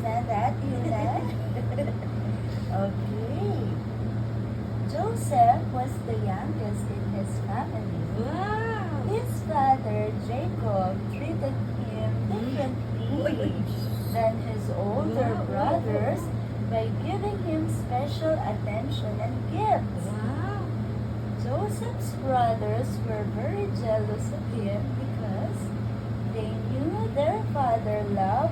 understand that, Yuna? Okay. Joseph was the youngest in his family. Wow! His father, Jacob, treated him differently than his older brothers by giving him special attention and gifts. Wow! Joseph's brothers were very jealous of him because they knew their father loved